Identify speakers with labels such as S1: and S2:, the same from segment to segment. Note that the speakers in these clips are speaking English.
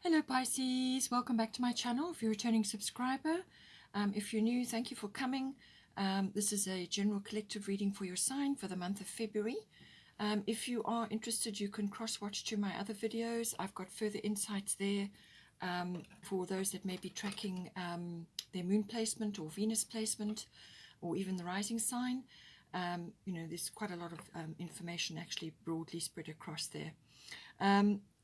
S1: Hello Pisces, welcome back to my channel. If you're a returning subscriber, if you're new, thank you for coming. This is a general collective reading for your sign for the month of February. If you are interested, you can cross-watch to my other videos. I've got further insights there for those that may be tracking their moon placement or Venus placement or even the rising sign. There's quite a lot of information actually broadly spread across there.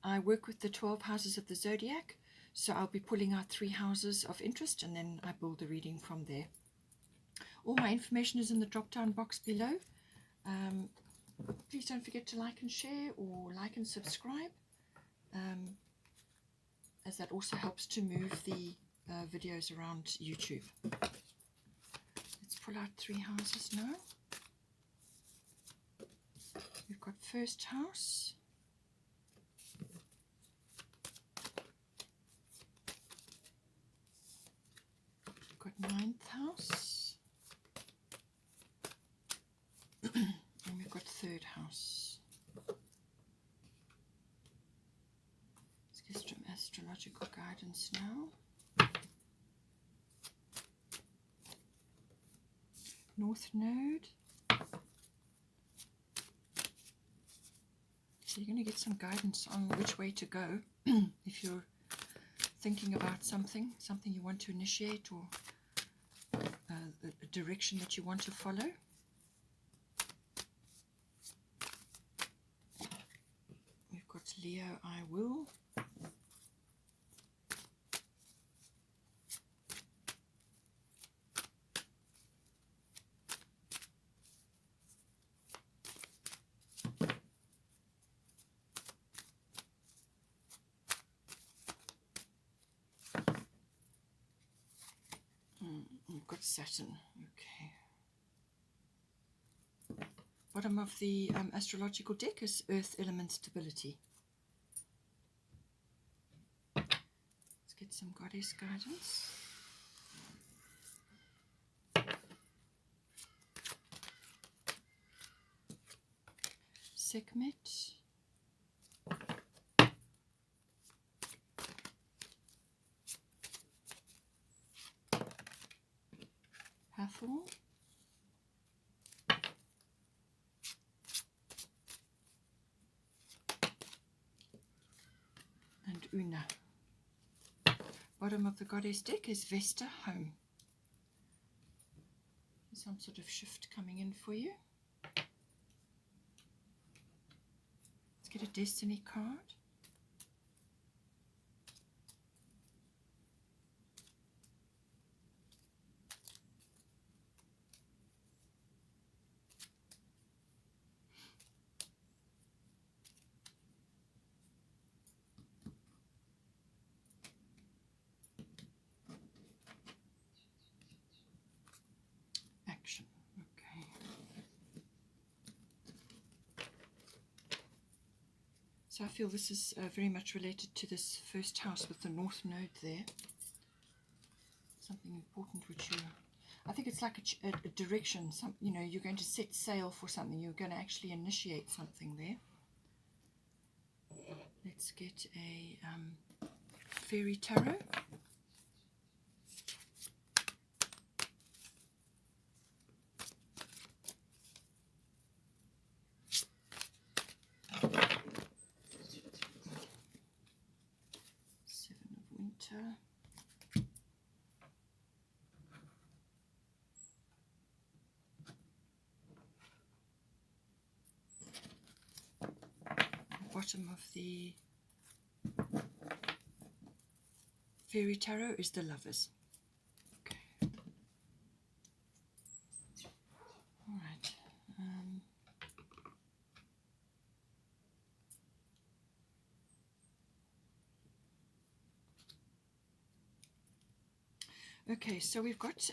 S1: I work with the 12 houses of the zodiac, so I'll be pulling out 3 houses of interest and then I build the reading from there. All my information is in the drop down box below. Please don't forget to like and share or like and subscribe, as that also helps to move the videos around YouTube. Let's pull out 3 houses now. We've got first house, got 9th house, and we've got 3rd house. Let's get some astrological guidance now. North node. So you're going to get some guidance on which way to go if you're thinking about something you want to initiate, or a direction that you want to follow. We've got Leo, I will. We've got Saturn. Okay. Bottom of the astrological deck is Earth element stability. Let's get some goddess guidance. Sekhmet. Hathor. And Una. Bottom of the goddess deck is Vesta, home. There's some sort of shift coming in for you. Let's get a destiny card. Action. Okay. So I feel this is very much related to this first house with the north node there. Something important which you, I think it's like a direction. You're going to set sail for something. You're going to actually initiate something there. Let's get a fairy tarot. Seven of Winter. Bottom of the fairy tarot is the Lovers. Okay. All right. Okay, so we've got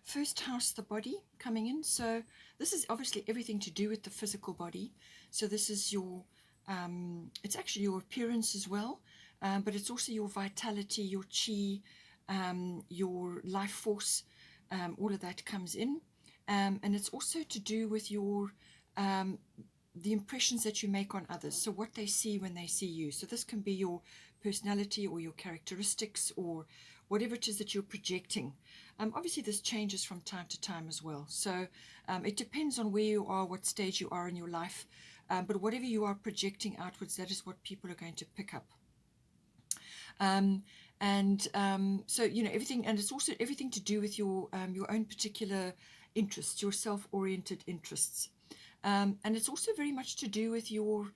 S1: first house, the body, coming in. So this is obviously everything to do with the physical body. So this is your, it's actually your appearance as well, but it's also your vitality, your chi, your life force, all of that comes in. And it's also to do with your the impressions that you make on others, so what they see when they see you. So this can be your personality or your characteristics or whatever it is that you're projecting. Obviously, this changes from time to time as well. So it depends on where you are, what stage you are in your life. But whatever you are projecting outwards, that is what people are going to pick up. So, you know, everything, and it's also everything to do with your own particular interests, your self-oriented interests. And it's also very much to do with your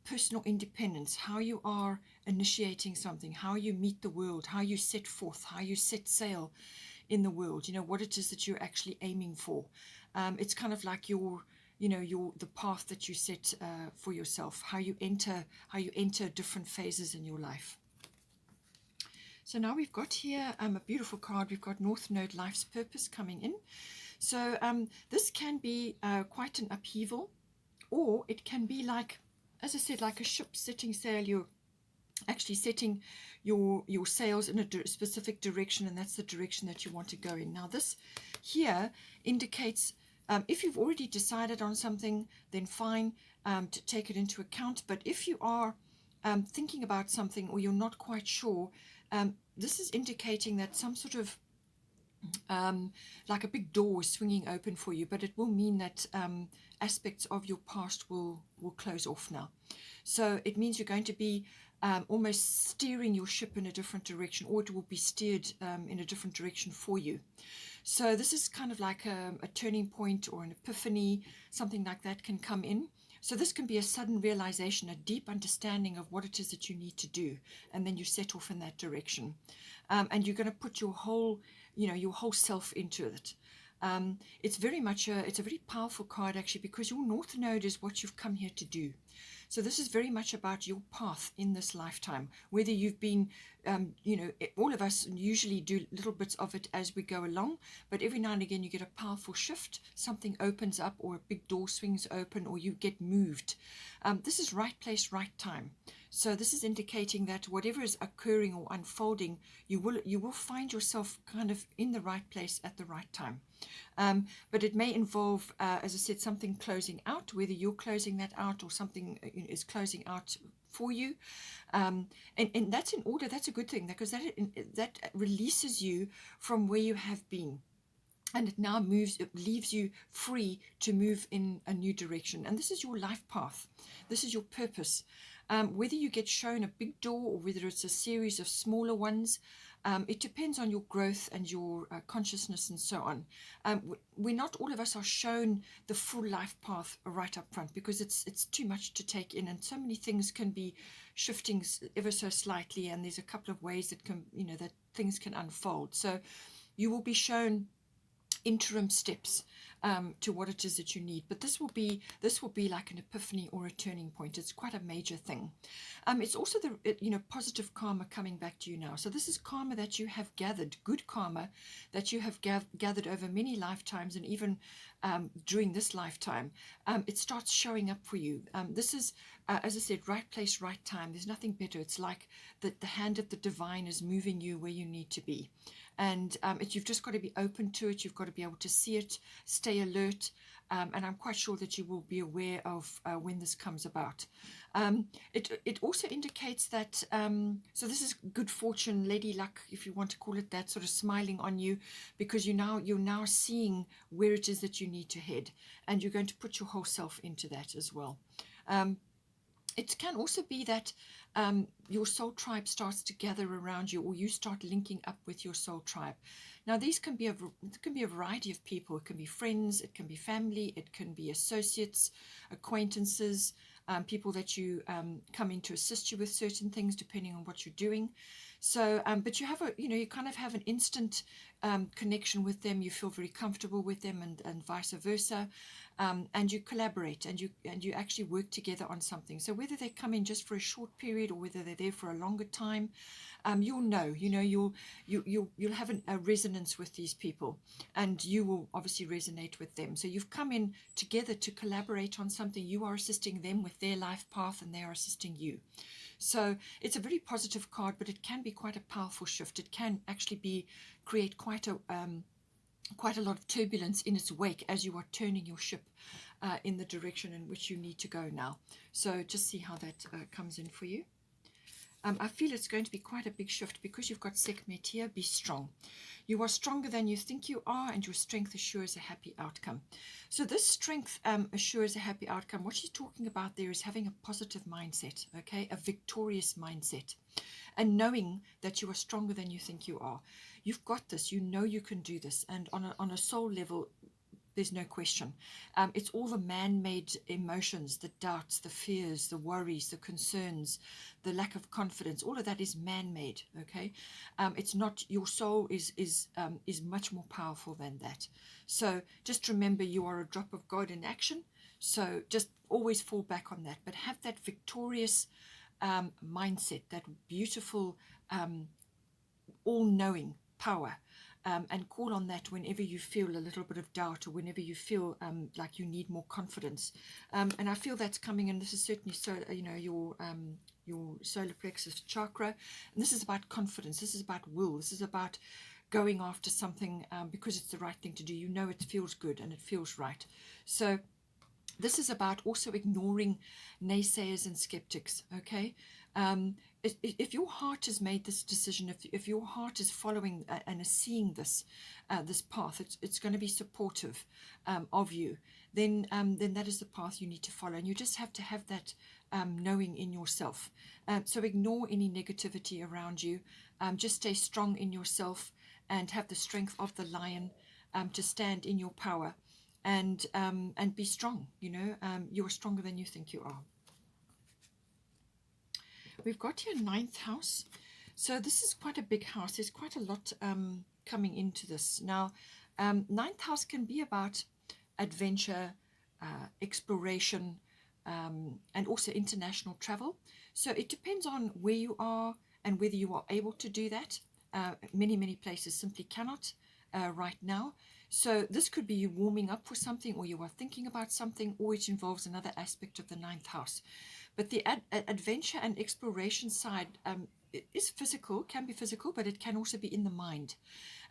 S1: personal independence, how you are initiating something, how you meet the world, how you set forth, how you set sail in the world, you know, what it is that you're actually aiming for. It's kind of like your, you know, the path that you set for yourself, how you enter different phases in your life. So now we've got here a beautiful card. We've got North Node, Life's Purpose, coming in. So this can be quite an upheaval, or it can be like, as I said, like a ship setting sail. You're actually setting your sails in a specific direction, and that's the direction that you want to go in. Now this here indicates if you've already decided on something, then fine, to take it into account. But if you are thinking about something, or you're not quite sure, this is indicating that some sort of like a big door is swinging open for you, but it will mean that aspects of your past will close off now. So it means you're going to be almost steering your ship in a different direction, or it will be steered in a different direction for you. So this is kind of like a turning point or an epiphany, something like that can come in. So this can be a sudden realization, a deep understanding of what it is that you need to do, and then you set off in that direction. And you're going to put your whole, you know, your whole self into it. It's very much it's a very powerful card, actually, because your North Node is what you've come here to do. So this is very much about your path in this lifetime, whether you've been, you know, all of us usually do little bits of it as we go along, but every now and again you get a powerful shift, something opens up, or a big door swings open, or you get moved. This is right place, right time. So this is indicating that whatever is occurring or unfolding, you will find yourself kind of in the right place at the right time. But it may involve, as I said, something closing out, whether you're closing that out or something is closing out for you. And that's in order. That's a good thing, because that releases you from where you have been. And it now leaves you free to move in a new direction. And this is your life path. This is your purpose. Whether you get shown a big door or whether it's a series of smaller ones, it depends on your growth and your consciousness and so on. We're not all of us are shown the full life path right up front, because it's too much to take in, and so many things can be shifting ever so slightly, and there's a couple of ways that can, you know, that things can unfold. So you will be shown interim steps to what it is that you need, but this will be like an epiphany or a turning point. It's quite a major thing. It's also the, you know, positive karma coming back to you now. So this is karma that you have gathered, good karma that you have gathered over many lifetimes, and even during this lifetime, it starts showing up for you. This is, as I said, right place, right time. There's nothing better. It's like the hand of the divine is moving you where you need to be. And you've just got to be open to it. You've got to be able to see it, stay alert, and I'm quite sure that you will be aware of when this comes about. It also indicates that, so this is good fortune, lady luck, if you want to call it that, sort of smiling on you, because you're now seeing where it is that you need to head, and you're going to put your whole self into that as well. It can also be that your soul tribe starts to gather around you, or you start linking up with your soul tribe. Now, these can be a variety of people. It can be friends, it can be family, it can be associates, acquaintances, people that you come in to assist you with certain things, depending on what you're doing. So, but you have you kind of have an instant connection with them. You feel very comfortable with them, and vice versa. And you collaborate, and you actually work together on something. So whether they come in just for a short period or whether they're there for a longer time, you'll have a resonance with these people, and you will obviously resonate with them. So you've come in together to collaborate on something. You are assisting them with their life path, and they are assisting you. So it's a very positive card, but it can be quite a powerful shift. It can actually create quite a lot of turbulence in its wake as you are turning your ship in the direction in which you need to go now. So just see how that comes in for you. I feel it's going to be quite a big shift because you've got Sekhmet here. Be strong. You are stronger than you think you are, and your strength assures a happy outcome. So this strength assures a happy outcome. What she's talking about there is having a positive mindset, okay, a victorious mindset, and knowing that you are stronger than you think you are. You've got this. You know you can do this, and on a soul level, there's no question. It's all the man-made emotions, the doubts, the fears, the worries, the concerns, the lack of confidence. All of that is man-made. Okay, it's not. Your soul is much more powerful than that. So just remember, you are a drop of God in action. So just always fall back on that, but have that victorious mindset, that beautiful, all-knowing power. And call on that whenever you feel a little bit of doubt, or whenever you feel like you need more confidence. And I feel that's coming in. This is certainly so, your solar plexus chakra. And this is about confidence. This is about will. This is about going after something because it's the right thing to do. You know it feels good and it feels right. So this is about also ignoring naysayers and skeptics, okay? If your heart has made this decision, if your heart is following and is seeing this path, it's going to be supportive of you, then that is the path you need to follow. And you just have to have that knowing in yourself. So ignore any negativity around you. Just stay strong in yourself and have the strength of the lion to stand in your power. And be strong. You're stronger than you think you are. We've got here 9th house. So this is quite a big house. There's quite a lot coming into this. Now, 9th house can be about adventure, exploration, and also international travel. So it depends on where you are and whether you are able to do that. Many places simply cannot right now. So this could be you warming up for something, or you are thinking about something, or it involves another aspect of the 9th house. But the adventure and exploration side is physical, can be physical, but it can also be in the mind.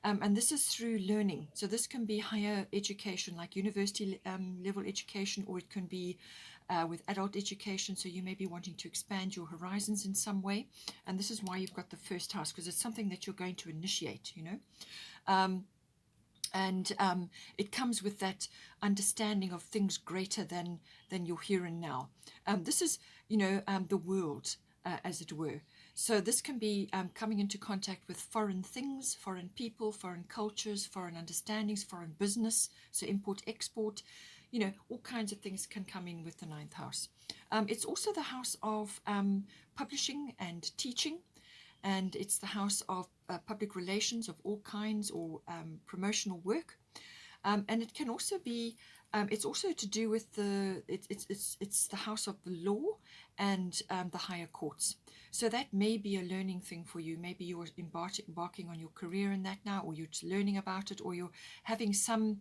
S1: And this is through learning. So this can be higher education, like university level education, or it can be with adult education. So you may be wanting to expand your horizons in some way. And this is why you've got the 1st house, because it's something that you're going to initiate, And it comes with that understanding of things greater than your here and now. This is, the world, as it were. So this can be coming into contact with foreign things, foreign people, foreign cultures, foreign understandings, foreign business. So import, export, all kinds of things can come in with the 9th house. It's also the house of publishing and teaching. And it's the house of public relations of all kinds, or promotional work. And it can also be, it's also to do with it's the house of the law and the higher courts. So that may be a learning thing for you. Maybe you're embarking on your career in that now, or you're just learning about it, or you're having some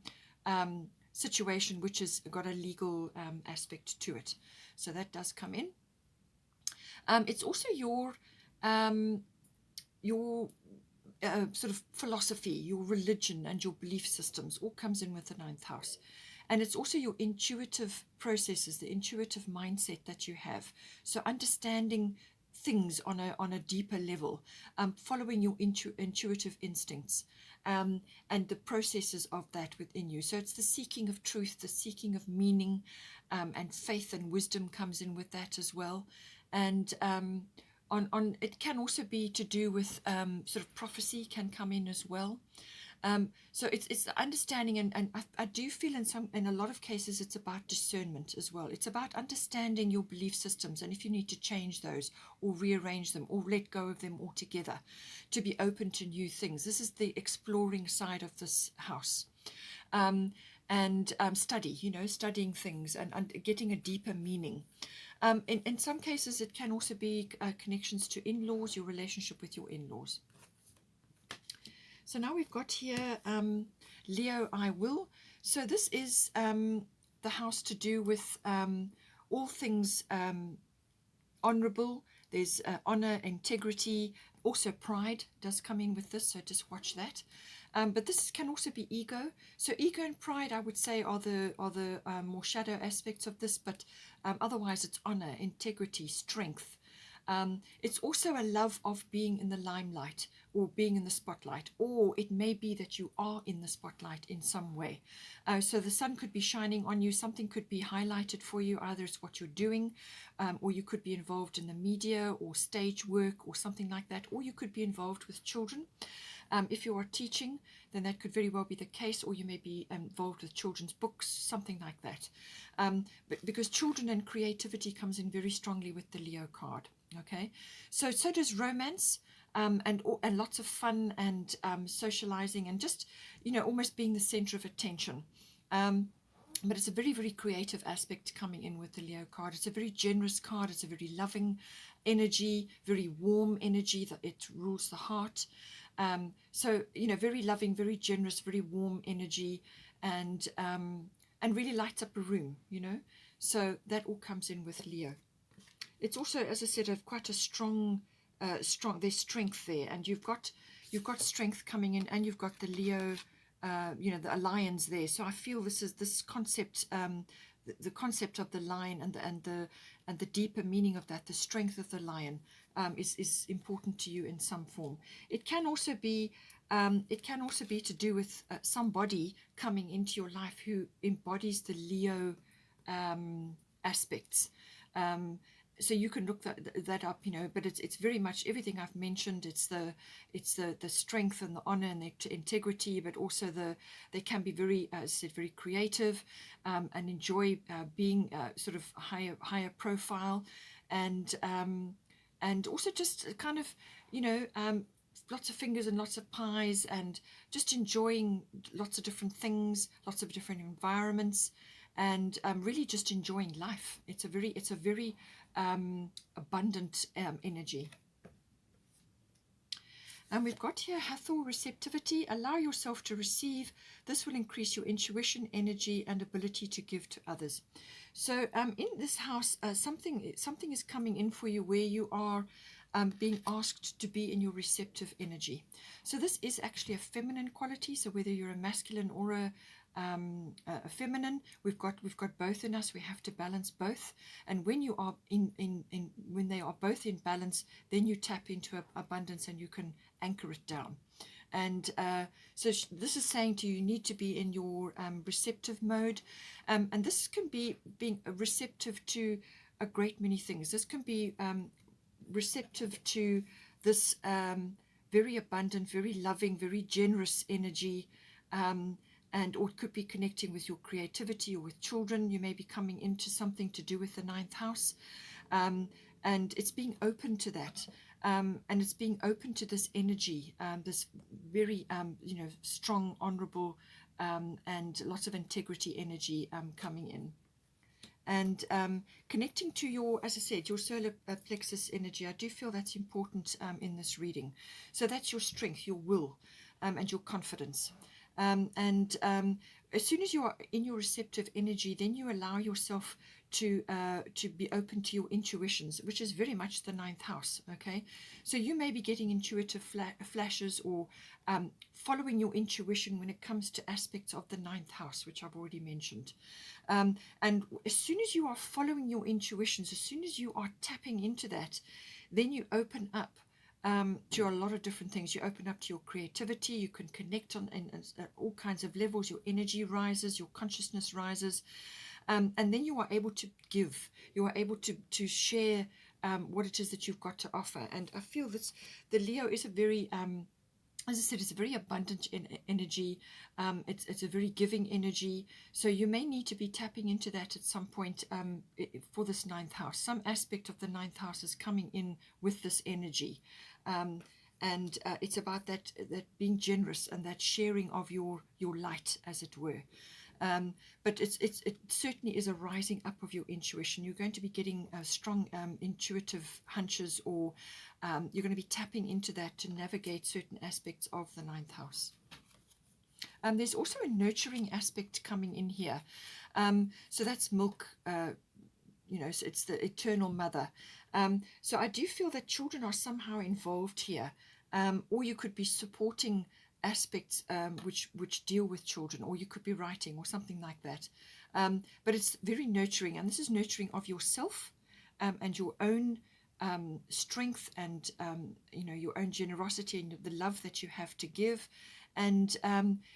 S1: situation which has got a legal aspect to it. So that does come in. It's also your sort of philosophy, your religion, and your belief systems all comes in with the 9th house. And it's also your intuitive processes, the intuitive mindset that you have. So understanding things on a deeper level, following your intuitive instincts, and the processes of that within you. So it's the seeking of truth, the seeking of meaning, and faith and wisdom comes in with that as well. And it can also be to do with sort of prophecy can come in as well. So it's the understanding, and I do feel in a lot of cases it's about discernment as well. It's about understanding your belief systems, and if you need to change those or rearrange them or let go of them altogether, to be open to new things. This is the exploring side of this house. And study, studying things and getting a deeper meaning. In some cases, it can also be connections to in-laws, your relationship with your in-laws. So now we've got here Leo, I will. So this is the house to do with all things honorable. There's honor, integrity, also pride does come in with this, so just watch that. But this can also be ego. So ego and pride, I would say, are the more shadow aspects of this. But otherwise, it's honor, integrity, strength. It's also a love of being in the limelight or being in the spotlight, or it may be that you are in the spotlight in some way. So the sun could be shining on you, something could be highlighted for you, either it's what you're doing, or you could be involved in the media or stage work or something like that, or you could be involved with children. If you are teaching, then that could very well be the case, or you may be involved with children's books, something like that. But because children and creativity comes in very strongly with the Leo card. Okay, so does romance, and lots of fun and socializing and just, almost being the center of attention. But it's a very, very creative aspect coming in with the Leo card. It's a very generous card. It's a very loving energy, very warm energy, that it rules the heart. So, very loving, very generous, very warm energy, and really lights up a room, So that all comes in with Leo. It's also, as I said, quite a strong, there's strength there, and you've got strength coming in, and you've got the Leo, the lions there. So I feel this concept, the concept of the lion and the deeper meaning of that, the strength of the lion, is important to you in some form. It can also be to do with somebody coming into your life who embodies the Leo aspects. So you can look that up, but it's very much everything I've mentioned. It's the strength and the honor and the integrity, but also they can be very, as I said, very creative, and enjoy being sort of higher profile, and also just kind of, lots of fingers and lots of pies, and just enjoying lots of different things, lots of different environments, and really just enjoying life. It's a very abundant energy. And we've got here Hathor, receptivity. Allow yourself to receive. This will increase your intuition, energy, and ability to give to others. So in this house, something is coming in for you where you are being asked to be in your receptive energy. So this is actually a feminine quality. So whether you're a masculine or a feminine, we've got both in us. We have to balance both, and when you are when they are both in balance, then you tap into abundance and you can anchor it down. And so this is saying to you, you need to be in your receptive mode, and this can be being receptive to a great many things. This can be receptive to this very abundant, very loving, very generous energy, or it could be connecting with your creativity or with children. You may be coming into something to do with the 9th house, and it's being open to that, and it's being open to this energy, this very strong, honorable, and lots of integrity energy coming in. And connecting to your, as I said, your solar plexus energy. I do feel that's important in this reading. So that's your strength, your will, and your confidence. As soon as you are in your receptive energy, then you allow yourself to be open to your intuitions, which is very much the 9th house. Okay, so you may be getting intuitive flashes, or following your intuition when it comes to aspects of the 9th house, which I've already mentioned. And as soon as you are following your intuitions, as soon as you are tapping into that, then you open up to a lot of different things. You open up to your creativity. You can connect on all kinds of levels. Your energy rises, your consciousness rises, and then you are able to give. You are able to share what it is that you've got to offer. And I feel that the Leo is a very as I said, it's a very abundant energy. It's a very giving energy. So you may need to be tapping into that at some point for this 9th house. Some aspect of the 9th house is coming in with this energy. And it's about that being generous and that sharing of your light, as it were. But it certainly is a rising up of your intuition. You're going to be getting strong intuitive hunches, or you're going to be tapping into that to navigate certain aspects of the 9th house. There's also a nurturing aspect coming in here. So that's milk, so it's the eternal mother. So I do feel that children are somehow involved here, or you could be supporting aspects which deal with children, or you could be writing or something like that. But it's very nurturing, and this is nurturing of yourself and your own strength, and your own generosity and the love that you have to give, and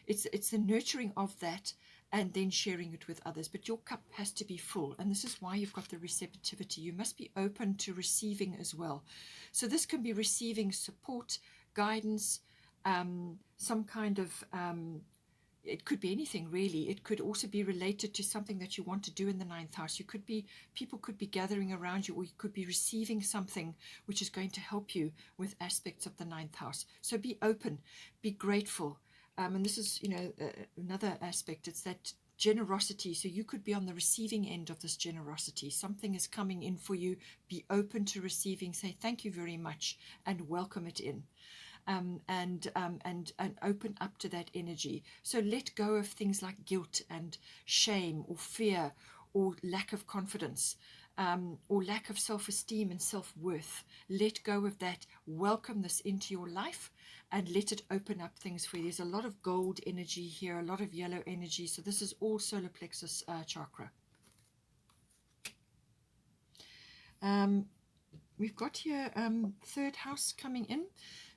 S1: it's the nurturing of that, and then sharing it with others. But your cup has to be full, and this is why you've got the receptivity. You must be open to receiving as well. So this can be receiving support, guidance, some kind of it could be anything really. It could also be related to something that you want to do in the ninth house. People could be gathering around you, or you could be receiving something which is going to help you with aspects of the ninth house. So be open, be grateful. And this is, another aspect. It's that generosity. So you could be on the receiving end of this generosity. Something is coming in for you. Be open to receiving. Say thank you very much and welcome it in. And open up to that energy. So let go of things like guilt and shame or fear or lack of confidence, or lack of self-esteem and self-worth. Let go of that. Welcome this into your life and let it open up things for you. There's a lot of gold energy here, a lot of yellow energy. So this is all solar plexus chakra. We've got here third house coming in.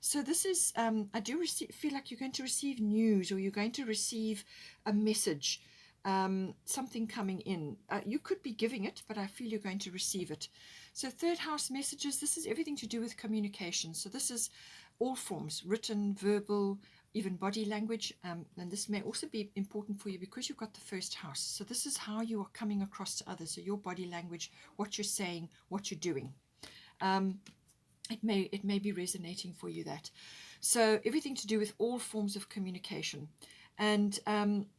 S1: So this is, I do feel like you're going to receive news, or you're going to receive a message, something coming in. You could be giving it, but I feel you're going to receive it. So third house messages, this is everything to do with communication. So this is all forms, written, verbal, even body language. And this may also be important for you because you've got the first house. So this is how you are coming across to others. So your body language, what you're saying, what you're doing. It may be resonating for you, that. So everything to do with all forms of communication. And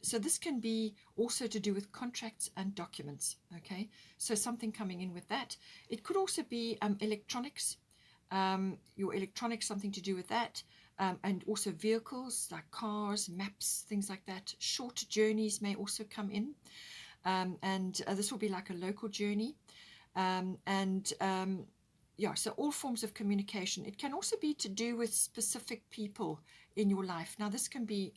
S1: so this can be also to do with contracts and documents. Okay, so something coming in with that. It could also be electronics, your electronics, something to do with that. And also vehicles like cars, maps, things like that. Short journeys may also come in. And this will be like a local journey. Yeah, so all forms of communication. It can also be to do with specific people in your life. Now, this can be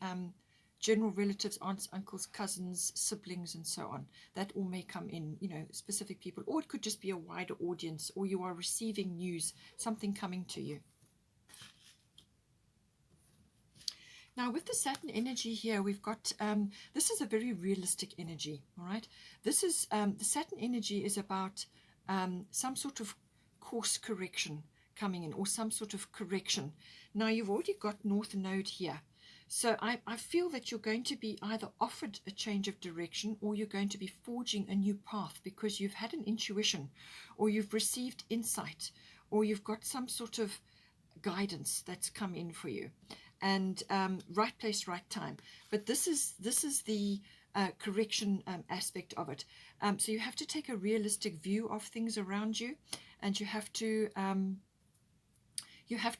S1: general relatives, aunts, uncles, cousins, siblings, and so on. That all may come in, specific people. Or it could just be a wider audience, or you are receiving news, something coming to you. Now, with the Saturn energy here, we've got, this is a very realistic energy, all right? This is, the Saturn energy is about some sort of course correction coming in, or some sort of correction. Now, you've already got North Node here. So I feel that you're going to be either offered a change of direction, or you're going to be forging a new path because you've had an intuition, or you've received insight, or you've got some sort of guidance that's come in for you. And right place, right time. But this is the correction aspect of it. So you have to take a realistic view of things around you, and you have to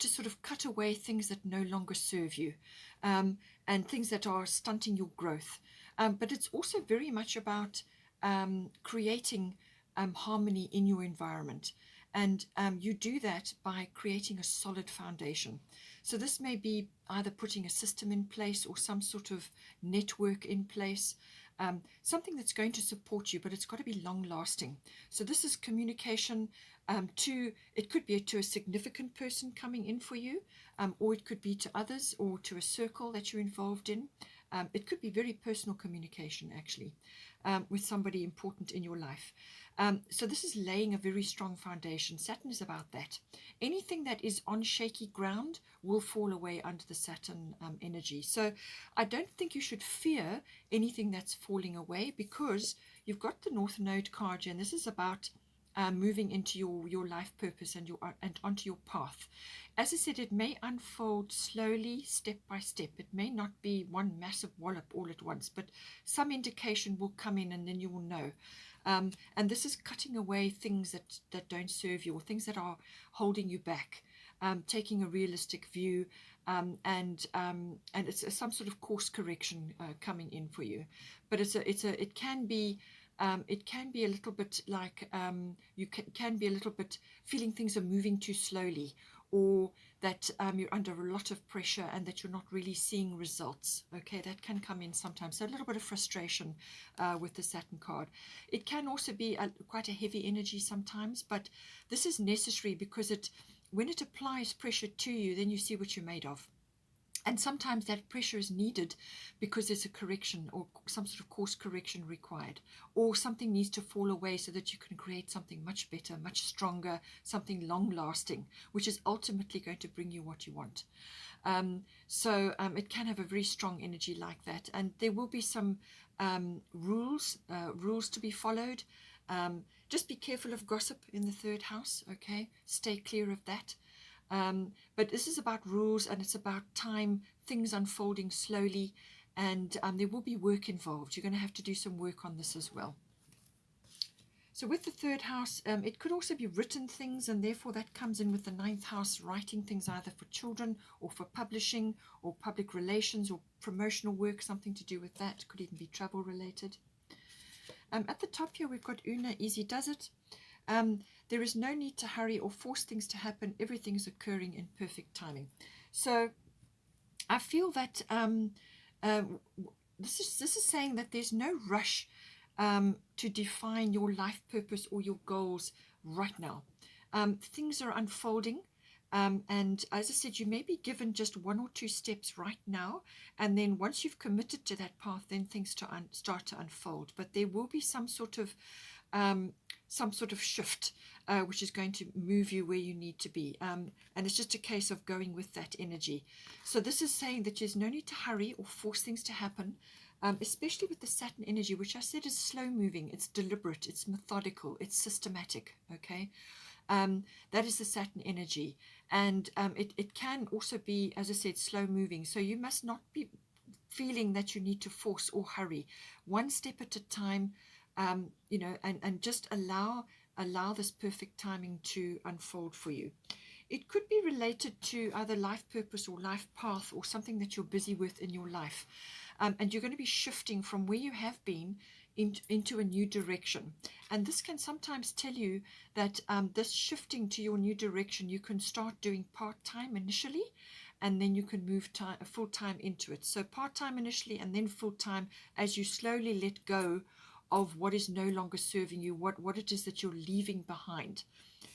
S1: sort of cut away things that no longer serve you, and things that are stunting your growth. But it's also very much about creating harmony in your environment. And you do that by creating a solid foundation. So this may be either putting a system in place or some sort of network in place, something that's going to support you, but it's got to be long lasting. So this is communication it could be to a significant person coming in for you, or it could be to others, or to a circle that you're involved in. It could be very personal communication, actually, with somebody important in your life. So this is laying a very strong foundation. Saturn is about that. Anything that is on shaky ground will fall away under the Saturn energy. So I don't think you should fear anything that's falling away, because you've got the North Node card here, and this is about moving into your life purpose and onto your path. As I said, it may unfold slowly, step by step. It may not be one massive wallop all at once, but some indication will come in, and then you will know. And this is cutting away things that don't serve you, or things that are holding you back, taking a realistic view, and it's some sort of course correction coming in for you. But it can be a little bit like you can be a little bit feeling things are moving too slowly, or that you're under a lot of pressure and that you're not really seeing results. Okay, that can come in sometimes. So a little bit of frustration with the Saturn card. It can also be quite a heavy energy sometimes, but this is necessary because when it applies pressure to you, then you see what you're made of. And sometimes that pressure is needed because there's a correction or some sort of course correction required, or something needs to fall away so that you can create something much better, much stronger, something long lasting, which is ultimately going to bring you what you want. So it can have a very strong energy like that. And there will be some rules to be followed. Just be careful of gossip in the third house, okay? Stay clear of that. But this is about rules, and it's about time, things unfolding slowly, and there will be work involved. You're going to have to do some work on this as well. So with the third house, it could also be written things, and therefore that comes in with the ninth house, writing things either for children or for publishing or public relations or promotional work, something to do with that. Could even be travel related. At the top here, we've got Una, easy does it. There is no need to hurry or force things to happen. Everything is occurring in perfect timing. So I feel that this is saying that there's no rush to define your life purpose or your goals right now. Things are unfolding. And as I said, you may be given just one or two steps right now, and then once you've committed to that path, then things start to unfold. But there will be some sort of shift, which is going to move you where you need to be. And it's just a case of going with that energy. So this is saying that there's no need to hurry or force things to happen, especially with the Saturn energy, which I said is slow moving, it's deliberate, it's methodical, it's systematic, okay? That is the Saturn energy. And it can also be, as I said, slow moving. So you must not be feeling that you need to force or hurry. One step at a time, and just allow this perfect timing to unfold for you. It could be related to either life purpose or life path or something that you're busy with in your life. And you're going to be shifting from where you have been into a new direction. And this can sometimes tell you that this shifting to your new direction, you can start doing part-time initially, and then you can move full-time into it. So part-time initially and then full-time as you slowly let go of what is no longer serving you, what it is that you're leaving behind.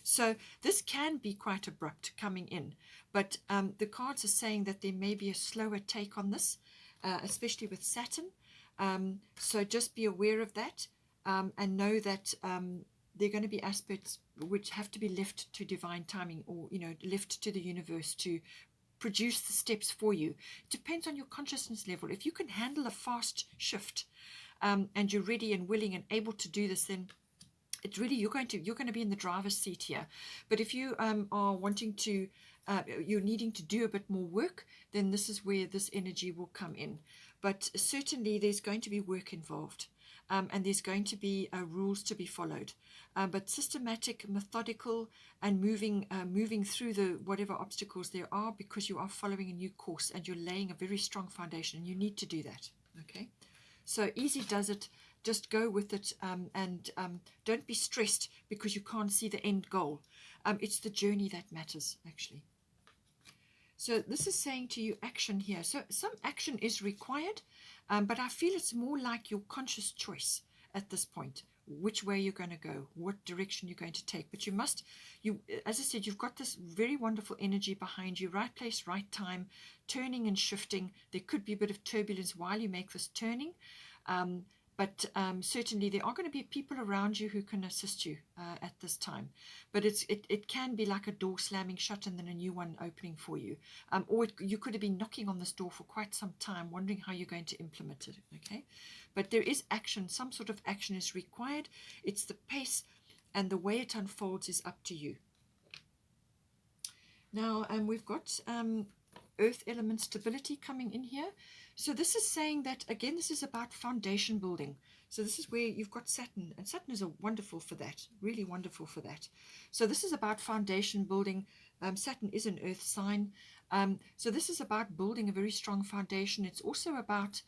S1: So this can be quite abrupt coming in, but the cards are saying that there may be a slower take on this, especially with Saturn. So just be aware of that, and know that there are going to be aspects which have to be left to divine timing, or left to the universe to produce the steps for you. It depends on your consciousness level. If you can handle a fast shift, and you're ready and willing and able to do this, then it's really you're going to be in the driver's seat here. But if you are wanting to, you're needing to do a bit more work, then this is where this energy will come in. But certainly there's going to be work involved, and there's going to be rules to be followed. But systematic, methodical, and moving through the whatever obstacles there are, because you are following a new course and you're laying a very strong foundation, and you need to do that. Okay. So easy does it. Just go with it, and don't be stressed because you can't see the end goal. It's the journey that matters, actually. So this is saying to you action here. So some action is required, but I feel it's more like your conscious choice at this point, which way you're going to go, what direction you're going to take. But as I said, you've got this very wonderful energy behind you, right place, right time, turning and shifting. There could be a bit of turbulence while you make this turning, but certainly there are going to be people around you who can assist you at this time. But it can be like a door slamming shut and then a new one opening for you. Or you could have been knocking on this door for quite some time, wondering how you're going to implement it. Okay, but there is action. Some sort of action is required. It's the pace and the way it unfolds is up to you. Now we've got earth element stability coming in here. So this is saying that, again, this is about foundation building. So this is where you've got Saturn, and Saturn is wonderful for that, really wonderful for that. So this is about foundation building. Saturn is an earth sign. So this is about building a very strong foundation. It's also about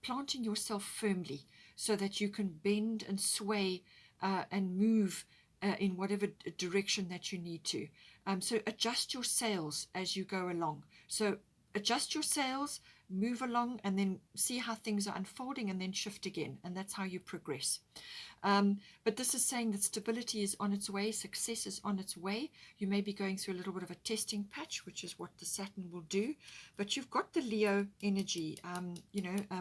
S1: planting yourself firmly so that you can bend and sway and move in whatever direction that you need to. So adjust your sails as you go along. So adjust your sails, move along, and then see how things are unfolding, and then shift again. And that's how you progress. But this is saying that stability is on its way, success is on its way. You may be going through a little bit of a testing patch, which is what the Saturn will do. But you've got the Leo energy,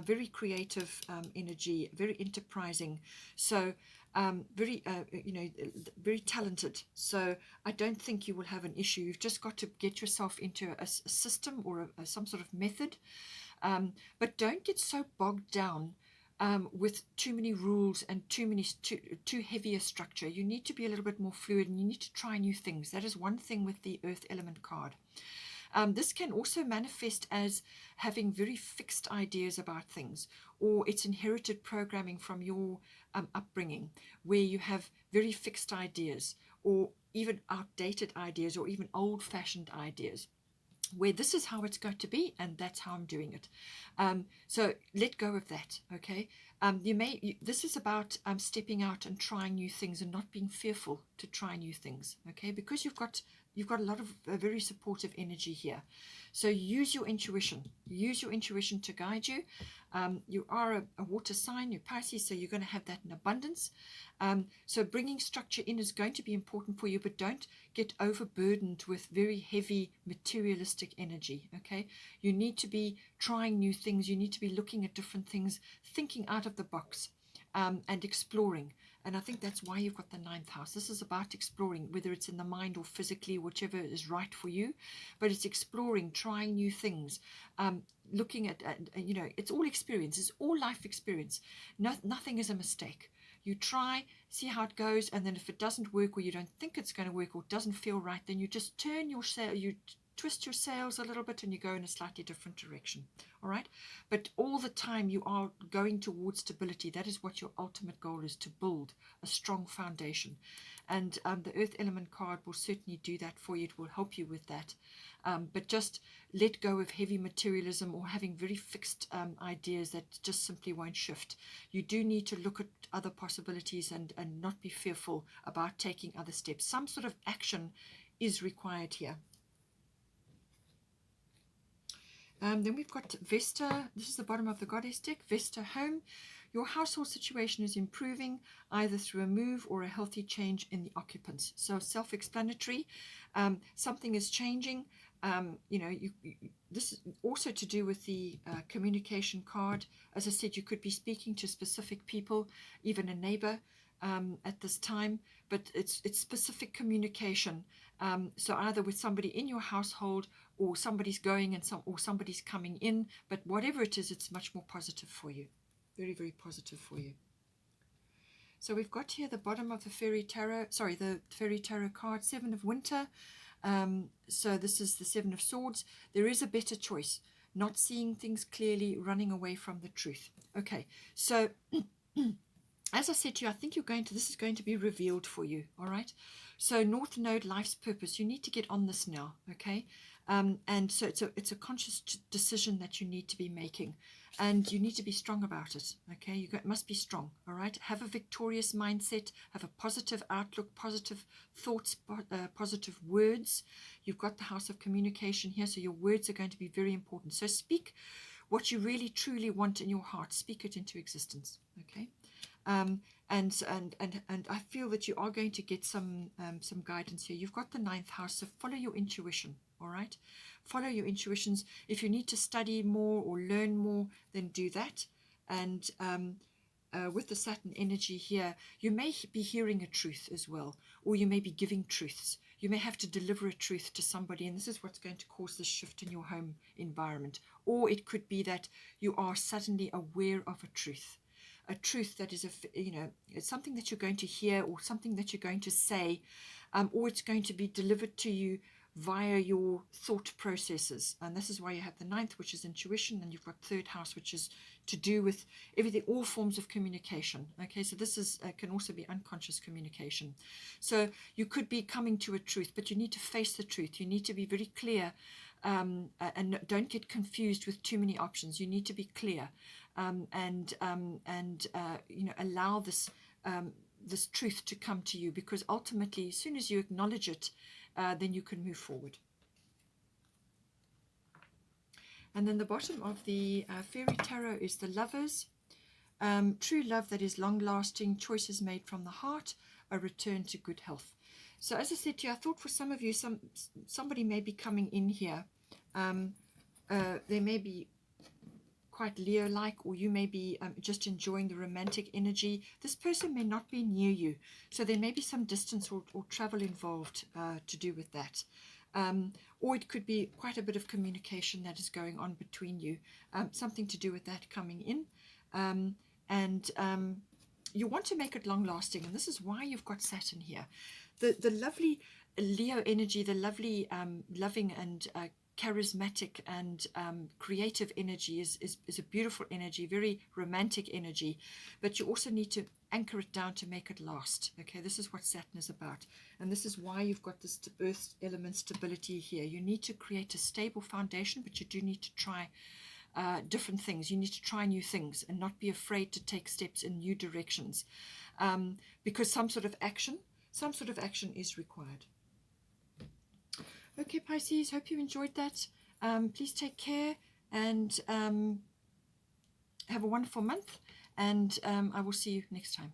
S1: very creative energy, very enterprising. So very talented. So I don't think you will have an issue. You've just got to get yourself into a system or some sort of method. But don't get so bogged down with too many rules and too heavy a structure. You need to be a little bit more fluid, and you need to try new things. That is one thing with the Earth element card. This can also manifest as having very fixed ideas about things, or it's inherited programming from your upbringing, where you have very fixed ideas, or even outdated ideas, or even old-fashioned ideas, where this is how it's going to be, and that's how I'm doing it. So let go of that, okay? This is about stepping out and trying new things, and not being fearful to try new things, okay? Because you've got a lot of very supportive energy here. So use your intuition. Use your intuition to guide you. You are a water sign, you're Pisces, so you're going to have that in abundance. So bringing structure in is going to be important for you, but don't get overburdened with very heavy materialistic energy, okay? You need to be trying new things. You need to be looking at different things, thinking out of the box, and exploring. And I think that's why you've got the 9th house. This is about exploring, whether it's in the mind or physically, whichever is right for you. But it's exploring, trying new things, looking at, it's all experience. It's all life experience. Nothing is a mistake. You try, see how it goes, and then if it doesn't work, or you don't think it's going to work, or it doesn't feel right, then you just turn your sail, you twist your sails a little bit, and you go in a slightly different direction. All right? But all the time you are going towards stability. That is what your ultimate goal is, to build a strong foundation. And the Earth element card will certainly do that for you. It will help you with that. But just let go of heavy materialism, or having very fixed ideas that just simply won't shift. You do need to look at other possibilities, and not be fearful about taking other steps. Some sort of action is required here. Then we've got Vesta. This is the bottom of the goddess deck. Vesta home. Your household situation is improving, either through a move or a healthy change in the occupants. So self-explanatory. Something is changing. This is also to do with the communication card. As I said, you could be speaking to specific people, even a neighbor, at this time, but it's specific communication. So either with somebody in your household, or somebody's going and somebody's coming in, but whatever it is, it's much more positive for you. Very, very positive for you. So we've got here the bottom of the Fairy Tarot, the Fairy Tarot card, 7 of Winter. So this is the 7 of Swords. There is a better choice. Not seeing things clearly, running away from the truth. Okay, so as I said to you, I think this is going to be revealed for you, all right? So North Node, life's purpose. You need to get on this now, okay? And so it's a conscious decision that you need to be making, and you need to be strong about it, okay? You must be strong, all right? Have a victorious mindset, have a positive outlook, positive thoughts, positive words. You've got the house of communication here, so your words are going to be very important. So speak what you really truly want in your heart. Speak it into existence, okay? And I feel that you are going to get some guidance here. You've got the 9th house, so follow your intuition, all right? Follow your intuitions. If you need to study more or learn more, then do that. And with the Saturn energy here, you may be hearing a truth as well, or you may be giving truths. You may have to deliver a truth to somebody, and this is what's going to cause this shift in your home environment. Or it could be that you are suddenly aware of a truth that is, it's something that you're going to hear, or something that you're going to say, or it's going to be delivered to you via your thought processes. And this is why you have the 9th, which is intuition, and you've got 3rd house, which is to do with everything, all forms of communication. Okay, so this is can also be unconscious communication. So you could be coming to a truth, but you need to face the truth. You need to be very clear, and don't get confused with too many options. You need to be clear, and allow this truth to come to you, because ultimately, as soon as you acknowledge it then you can move forward. And then the bottom of the Fairy Tarot is the Lovers. True love that is long-lasting, choices made from the heart, a return to good health. So as I said to you, I thought for some of you, somebody may be coming in here. They may be quite Leo-like, or you may be just enjoying the romantic energy. This person may not be near you, so there may be some distance or travel involved to do with that. Or it could be quite a bit of communication that is going on between you, something to do with that coming in. And you want to make it long-lasting, and this is why you've got Saturn here. The lovely Leo energy, the lovely loving and charismatic and creative energy is a beautiful energy, very romantic energy, but you also need to anchor it down to make it last. Okay, this is what Saturn is about, and this is why you've got this earth element stability here. You need to create a stable foundation, but you do need to try different things. You need to try new things and not be afraid to take steps in new directions, because some sort of action is required. Okay, Pisces, hope you enjoyed that. Please take care and have a wonderful month, and I will see you next time.